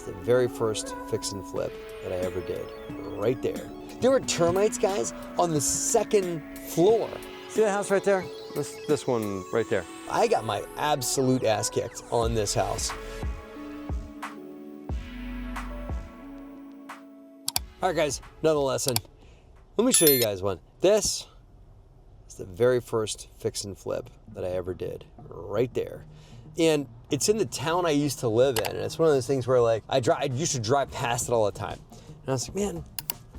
It's the very first fix and flip that I ever did, right there. There were termites, guys, on the second floor. See that house right there? This one right there. I got my absolute ass kicked on this house. All right, guys, another lesson. Let me show you guys one. This is the very first fix and flip that I ever did, right there. And it's in the town I used to live in. And it's one of those things where, like, I used to drive past it all the time. And I was like, man,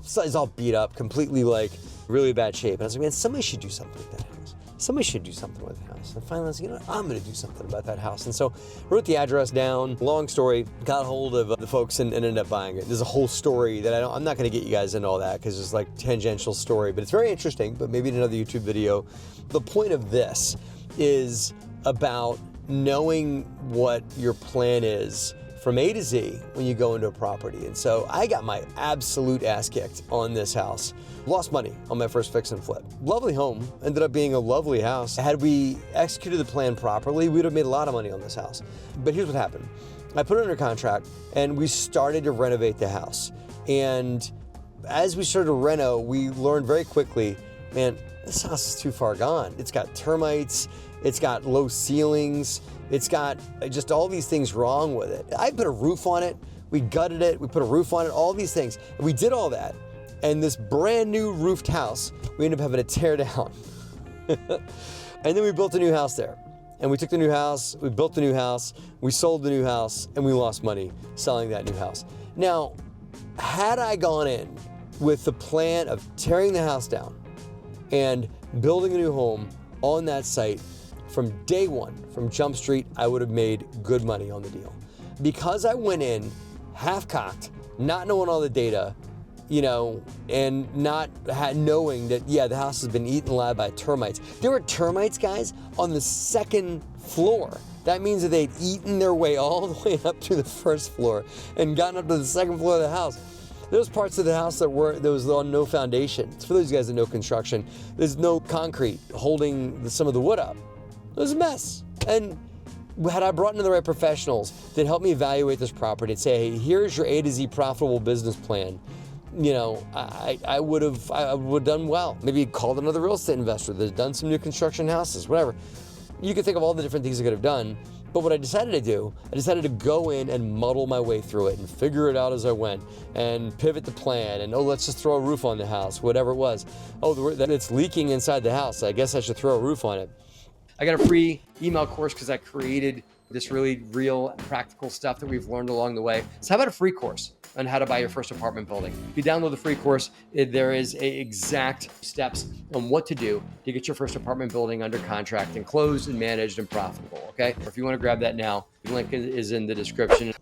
this is all beat up, completely, like, really bad shape. And I was like, man, somebody should do something with that house. Somebody should do something with the house. And finally I was like, you know what? I'm gonna do something about that house. And so I wrote the address down, long story, got a hold of the folks and ended up buying it. There's a whole story that I'm not gonna get you guys into all that because it's like tangential story, but it's very interesting, but maybe in another YouTube video. The point of this is about knowing what your plan is from A to Z when you go into a property. And so I got my absolute ass kicked on this house. Lost money on my first fix and flip. Lovely home, ended up being a lovely house. Had we executed the plan properly, we'd have made a lot of money on this house. But here's what happened. I put it under contract and we started to renovate the house. And as we started to reno, we learned very quickly, man, this house is too far gone. It's got termites, it's got low ceilings, it's got just all these things wrong with it. I put a roof on it, we gutted it, we put a roof on it, all these things. And we did all that. And this brand new roofed house, we ended up having to tear down. And then we built a new house there. And we took the new house, we built the new house, we sold the new house, and we lost money selling that new house. Now, had I gone in with the plan of tearing the house down and building a new home on that site from day one, from Jump Street, I would have made good money on the deal. Because I went in half-cocked, not knowing all the data, you know, and not knowing that, yeah, the house has been eaten alive by termites. There were termites, guys, on the second floor. That means that they'd eaten their way all the way up to the first floor and gotten up to the second floor of the house. There's parts of the house there was on no foundation. It's for those guys that know construction. There's no concrete holding some of the wood up. It was a mess. And had I brought in the right professionals that helped me evaluate this property and say, hey, here's your A to Z profitable business plan, you know, I would have done well. Maybe called another real estate investor that's done some new construction houses, whatever. You could think of all the different things I could have done. But what I decided to do, I decided to go in and muddle my way through it and figure it out as I went and pivot the plan and, oh, let's just throw a roof on the house, whatever it was. Oh, it's leaking inside the house. I guess I should throw a roof on it. I got a free email course because I created this really real practical stuff that we've learned along the way. So how about a free course on how to buy your first apartment building? If you download the free course, there is exact steps on what to do to get your first apartment building under contract and closed and managed and profitable, okay? If you want to grab that now, the link is in the description.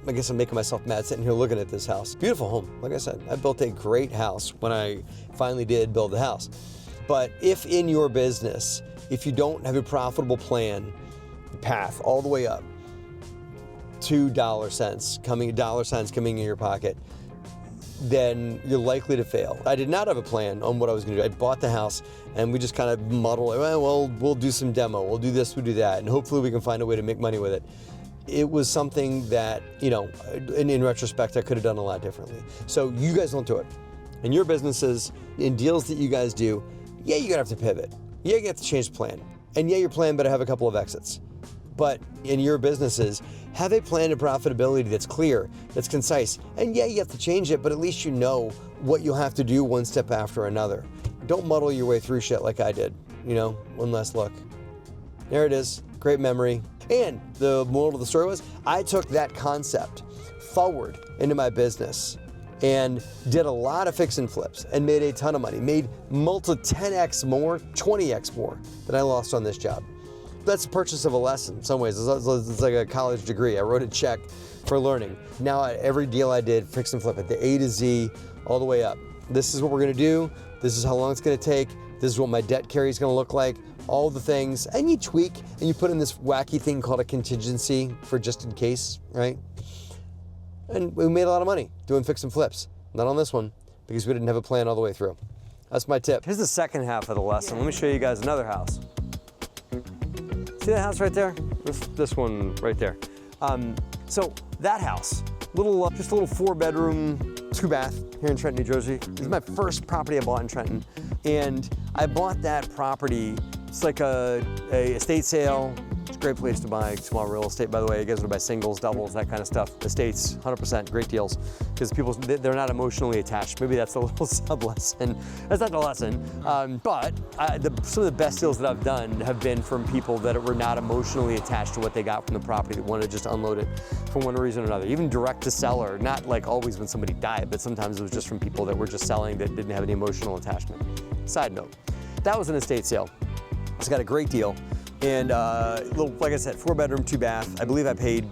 I guess I'm making myself mad sitting here looking at this house. Beautiful home. Like I said, I built a great house when I finally did build the house. But if in your business, if you don't have a profitable plan, path all the way up to dollar signs coming in your pocket, then you're likely to fail. I did not have a plan on what I was going to do. I bought the house and we just kind of muddled, well, we'll do some demo, we'll do this, we'll do that, and hopefully we can find a way to make money with it. It was something that, you know, in retrospect, I could have done a lot differently. So you guys don't do it. In your businesses, in deals that you guys do, yeah, you're gonna have to pivot. Yeah, you have to change the plan. And yeah, your plan better have a couple of exits. But in your businesses, have a plan to profitability that's clear, that's concise. And yeah, you have to change it, but at least you know what you'll have to do one step after another. Don't muddle your way through shit like I did, you know, one last look. There it is, great memory. And the moral of the story was, I took that concept forward into my business and did a lot of fix and flips and made a ton of money, made 10x more, 20x more than I lost on this job. That's the purchase of a lesson in some ways. It's like a college degree. I wrote a check for learning. Now every deal I did, fix and flip it, the A to Z, all the way up. This is what we're gonna do. This is how long it's gonna take. This is what my debt carry is gonna look like. All the things, and you tweak, and you put in this wacky thing called a contingency for just in case, right? And we made a lot of money doing fix and flips. Not on this one, because we didn't have a plan all the way through. That's my tip. Here's the second half of the lesson. Let me show you guys another house. See that house right there? This one right there. So that house, Little, just a little 4-bedroom, 2-bath here in Trenton, New Jersey. This is my first property I bought in Trenton. And I bought that property, it's like a estate sale. It's a great place to buy small real estate, by the way. You guys want to buy singles, doubles, that kind of stuff. Estates, 100%, great deals. Because people, they're not emotionally attached. Maybe that's a little sub-lesson. That's not the lesson. But some of the best deals that I've done have been from people that were not emotionally attached to what they got from the property, that wanted to just unload it for one reason or another. Even direct to seller, not like always when somebody died, but sometimes it was just from people that were just selling that didn't have any emotional attachment. Side note, that was an estate sale. It's got a great deal. And little, like I said, 4-bedroom, 2-bath. I believe I paid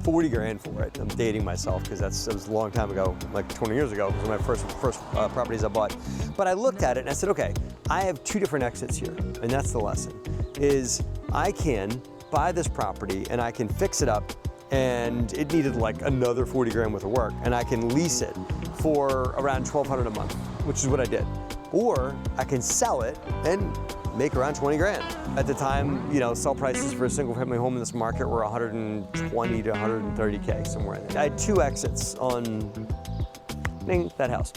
40 grand for it. I'm dating myself because that was a long time ago, like 20 years ago. It was one of my first properties I bought. But I looked at it and I said, okay, I have 2 different exits here. And that's the lesson, is I can buy this property and I can fix it up, and it needed like another 40 grand worth of work, and I can lease it for around $1,200 a month, which is what I did. Or I can sell it and make around 20 grand. At the time, you know, sell prices for a single family home in this market were 120 to 130K, somewhere in there. I had 2 exits on that house,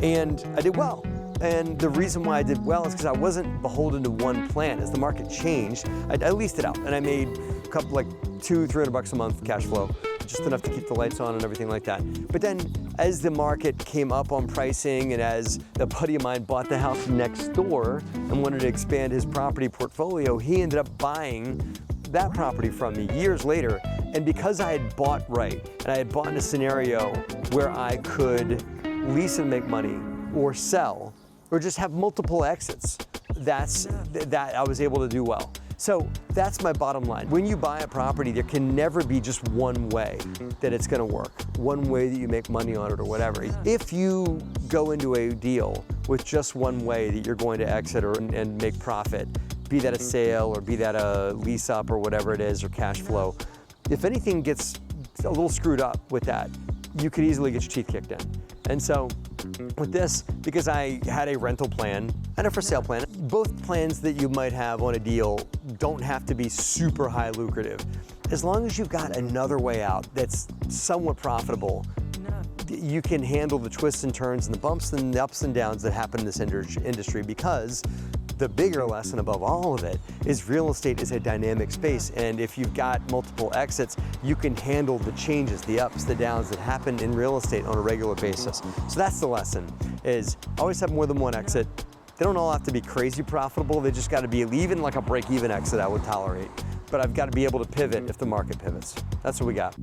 and I did well. And the reason why I did well is because I wasn't beholden to one plan. As the market changed, I leased it out, and I made a couple, like $200-300 a month cash flow, just enough to keep the lights on and everything like that. But then, as the market came up on pricing, and as a buddy of mine bought the house next door and wanted to expand his property portfolio, he ended up buying that property from me years later. And because I had bought right, and I had bought in a scenario where I could lease and make money, or sell, or just have multiple exits, that I was able to do well. So that's my bottom line. When you buy a property, there can never be just one way that it's gonna work, one way that you make money on it or whatever. If you go into a deal with just one way that you're going to exit and make profit, be that a sale or be that a lease up or whatever it is, or cash flow, if anything gets a little screwed up with that, you could easily get your teeth kicked in. And so with this, because I had a rental plan and a for sale plan, both plans that you might have on a deal don't have to be super high lucrative. As long as you've got another way out that's somewhat profitable, you can handle the twists and turns and the bumps and the ups and downs that happen in this industry, because the bigger lesson above all of it is real estate is a dynamic space, and if you've got multiple exits, you can handle the changes, the ups, the downs that happen in real estate on a regular basis. So that's the lesson, is always have more than one exit. They don't all have to be crazy profitable, they just gotta be even like a break-even exit I would tolerate. But I've gotta be able to pivot if the market pivots. That's what we got.